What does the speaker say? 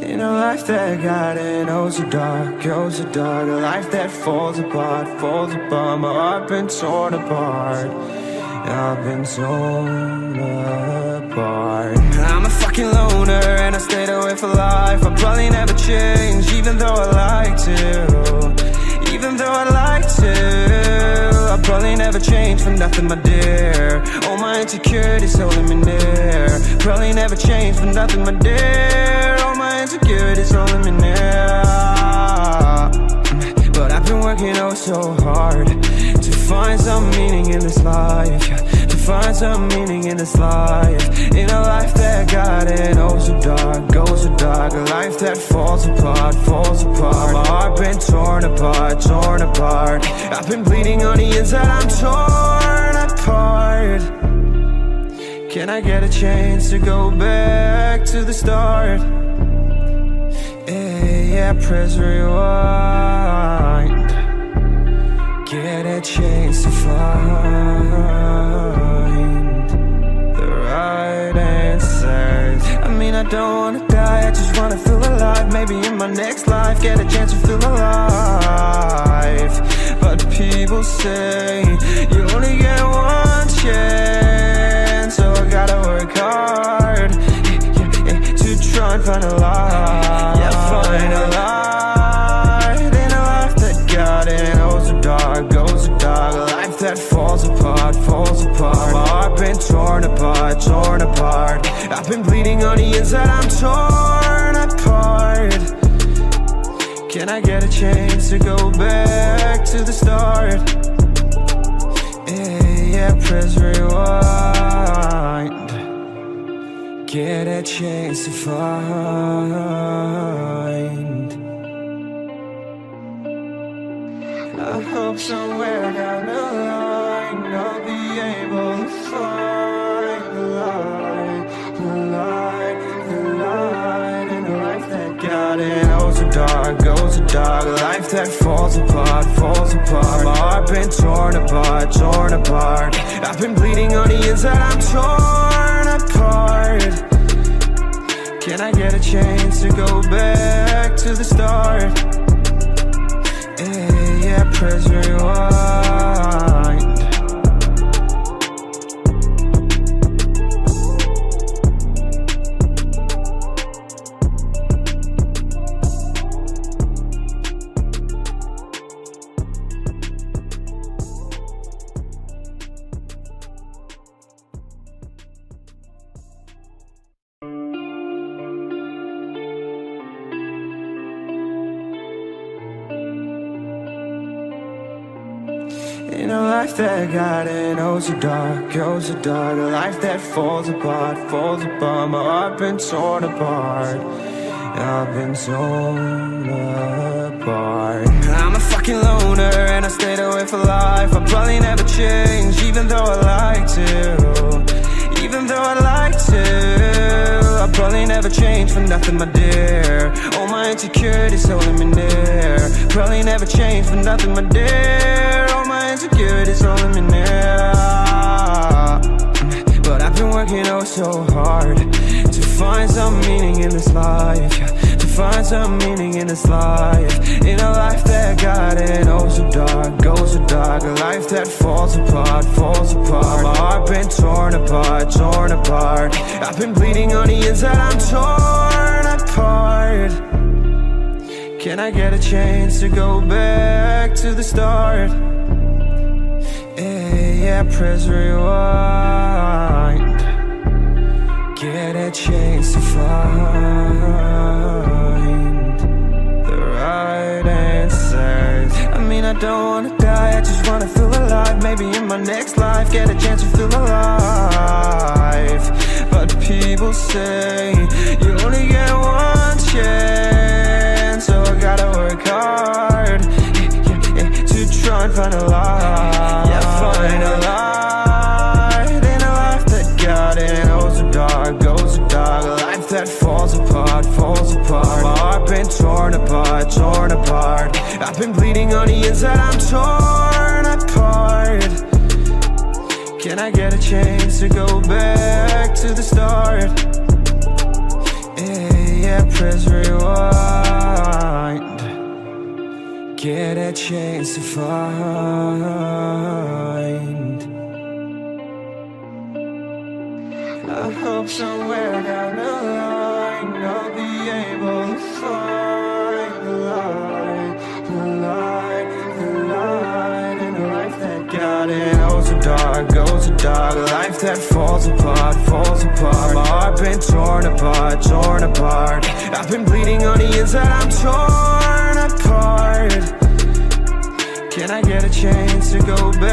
In a life that got in, oh so dark, oh so dark. A life that falls apart, falls apart. My heart been torn apart, I've been torn apart. I'm a fucking loner and I stayed away for life. I'll probably never change, even though I like to. Even though I'd like to, I'll probably never change for nothing, my dear. All my insecurities holding me near. Probably never change for nothing, my dear. All my insecurities holding me near. But I've been working oh so hard to find some meaning in this life, to find some meaning in this life. In a life that got in oh so dark, oh so dark. A life that falls apart, falls apart. My heart been torn apart, torn apart. I've been bleeding on the inside, I'm torn apart. Can I get a chance to go back to the start? Yeah, press rewind. Get a chance to find the right answers. I mean, I don't wanna die, I just wanna feel alive. Maybe in my next life, get a chance to feel alive. But people say you only get one chance, so I gotta work hard to try and find a light. Yeah, find a light in a life that got in oh so dark, oh so dark. A life that falls apart, falls apart. My heart been torn apart, torn apart. I've been bleeding on the inside, I'm torn apart. Can I get a chance to go back to the start? Yeah, press rewind. Get a chance to find. I hope somewhere down the line I'll be able to find the light, the light, the light. In a life that got in oh so dark, oh so dark. A life that falls apart, falls apart. My heart been torn apart, torn apart. I've been bleeding on the inside, I'm torn apart. Can I get a chance to go back to the start? Yeah, press rewind. In a life that got in oh so dark, oh so dark. A life that falls apart, falls apart. My heart been torn apart, I've been torn apart. I'm a fucking loner and I stayed away for life. I'll probably never change, even though I like to. Even though I'd like to, I'll probably never change for nothing, my dear. All my insecurities holding me near. Probably never change for nothing, my dear. All my insecurities holding me near. But I've been working oh so hard to find some meaning in this life, to find some meaning in this life. In a life that got in oh so dark, oh so dark. A life that falls apart, falls apart. My heart been torn apart, torn apart. I've been bleeding on the inside, I'm torn apart. Can I get a chance to go back to the start? Yeah, press rewind. Get a chance to find the right answers. I mean, I don't wanna die, I just wanna feel alive. Maybe in my next life, get a chance to feel alive. But people say you only get one chance, so I gotta work hard to try and find a light. Yeah, find a light in a life that got in oh so dark, oh so dark. A life that falls apart, falls apart. My heart been torn apart, torn apart. I've been bleeding on the inside, I'm torn apart. Can I get a chance to go back to the start? yeah, press rewind. Get a chance to find. I hope somewhere down the line I'll be able to find the light, the light, the light in a life that got it. Goes so dark, goes so dark. Life that falls apart, falls apart. My heart been torn apart, torn apart. I've been bleeding on the inside, I'm torn apart. Can I get a chance to go back?